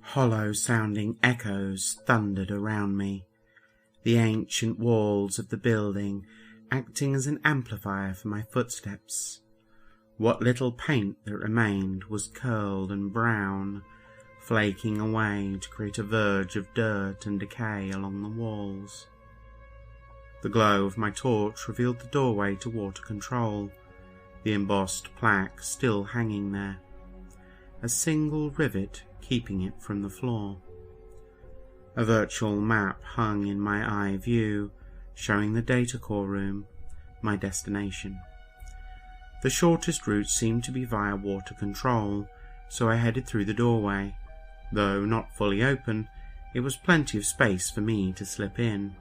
Hollow-sounding echoes thundered around me, the ancient walls of the building acting as an amplifier for my footsteps. What little paint that remained was curled and brown, flaking away to create a verge of dirt and decay along the walls. The glow of my torch revealed the doorway to water control, the embossed plaque still hanging there, a single rivet keeping it from the floor. A virtual map hung in my eye view, showing the data core room, my destination. The shortest route seemed to be via water control, so I headed through the doorway. Though not fully open, it was plenty of space for me to slip in,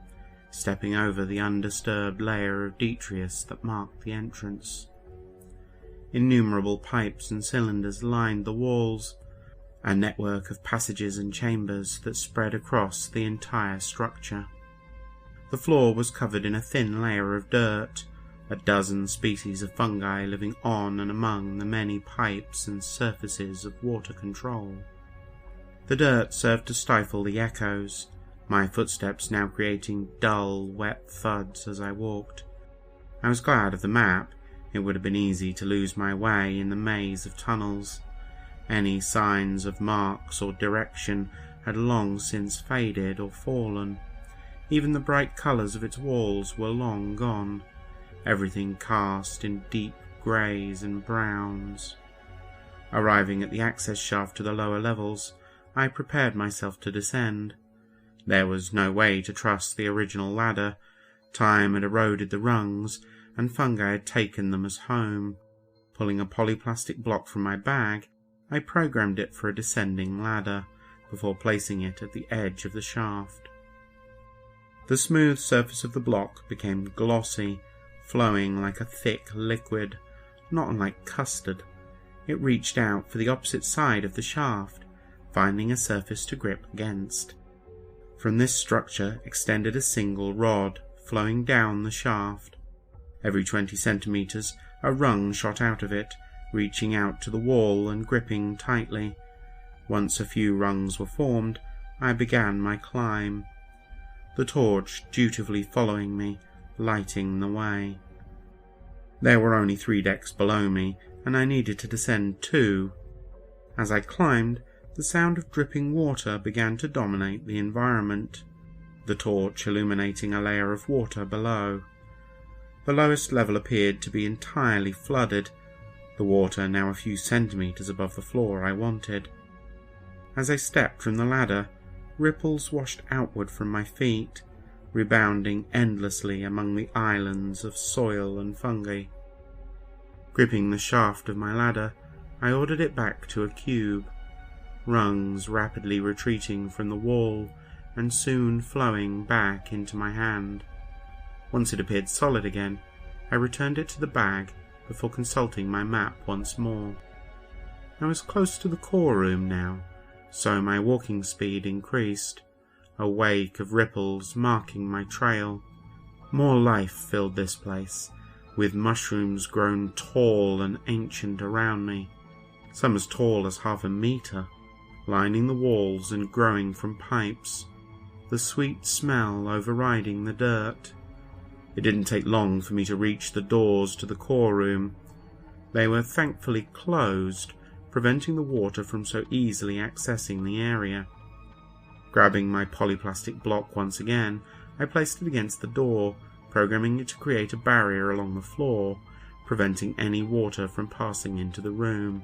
stepping over the undisturbed layer of detritus that marked the entrance. Innumerable pipes and cylinders lined the walls, a network of passages and chambers that spread across the entire structure. The floor was covered in a thin layer of dirt, a dozen species of fungi living on and among the many pipes and surfaces of water control. The dirt served to stifle the echoes, my footsteps now creating dull, wet thuds as I walked. I was glad of the map. It would have been easy to lose my way in the maze of tunnels. Any signs of marks or direction had long since faded or fallen. Even the bright colours of its walls were long gone, everything cast in deep greys and browns. Arriving at the access shaft to the lower levels, I prepared myself to descend. There was no way to trust the original ladder. Time had eroded the rungs, and fungi had taken them as home. Pulling a polyplastic block from my bag, I programmed it for a descending ladder, before placing it at the edge of the shaft. The smooth surface of the block became glossy, flowing like a thick liquid, not unlike custard. It reached out for the opposite side of the shaft, finding a surface to grip against. From this structure extended a single rod, flowing down the shaft. Every 20 centimeters, a rung shot out of it, reaching out to the wall and gripping tightly. Once a few rungs were formed, I began my climb, the torch dutifully following me, lighting the way. There were only 3 decks below me, and I needed to descend 2. As I climbed, the sound of dripping water began to dominate the environment, the torch illuminating a layer of water below. The lowest level appeared to be entirely flooded, the water now a few centimeters above the floor I wanted. As I stepped from the ladder, ripples washed outward from my feet, rebounding endlessly among the islands of soil and fungi. Gripping the shaft of my ladder, I ordered it back to a cube, rungs rapidly retreating from the wall and soon flowing back into my hand. Once it appeared solid again, I returned it to the bag before consulting my map once more. I was close to the core room now, so my walking speed increased, a wake of ripples marking my trail. More life filled this place, with mushrooms grown tall and ancient around me, some as tall as half a meter, lining the walls and growing from pipes, the sweet smell overriding the dirt. It didn't take long for me to reach the doors to the core room. They were thankfully closed, preventing the water from so easily accessing the area. Grabbing my polyplastic block once again, I placed it against the door, programming it to create a barrier along the floor, preventing any water from passing into the room.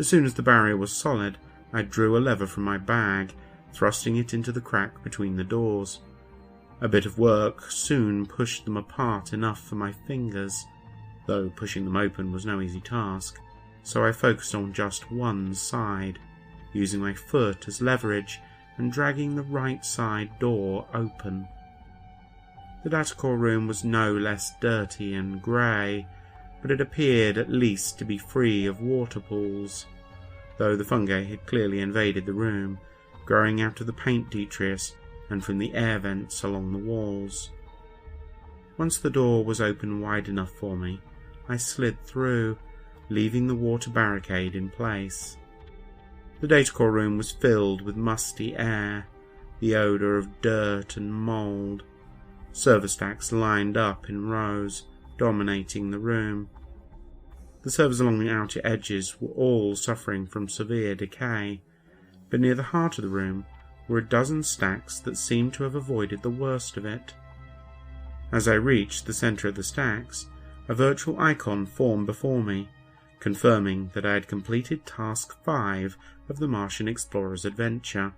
As soon as the barrier was solid, I drew a lever from my bag, thrusting it into the crack between the doors. A bit of work soon pushed them apart enough for my fingers, though pushing them open was no easy task, so I focused on just one side, using my foot as leverage and dragging the right side door open. The datacore room was no less dirty and grey, but it appeared at least to be free of water pools, though the fungi had clearly invaded the room, growing out of the paint detritus and from the air vents along the walls. Once the door was open wide enough for me, I slid through, leaving the water barricade in place. The datacore room was filled with musty air, the odour of dirt and mould. Server stacks lined up in rows, dominating the room. The servers along the outer edges were all suffering from severe decay, but near the heart of the room were a dozen stacks that seemed to have avoided the worst of it. As I reached the centre of the stacks, a virtual icon formed before me, confirming that I had completed Task 5 of the Martian Explorer's adventure.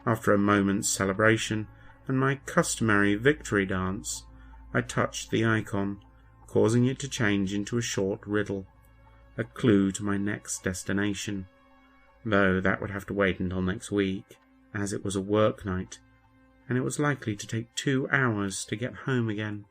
After a moment's celebration and my customary victory dance, I touched the icon, causing it to change into a short riddle, a clue to my next destination, though that would have to wait until next week, as it was a work night, and it was likely to take 2 hours to get home again.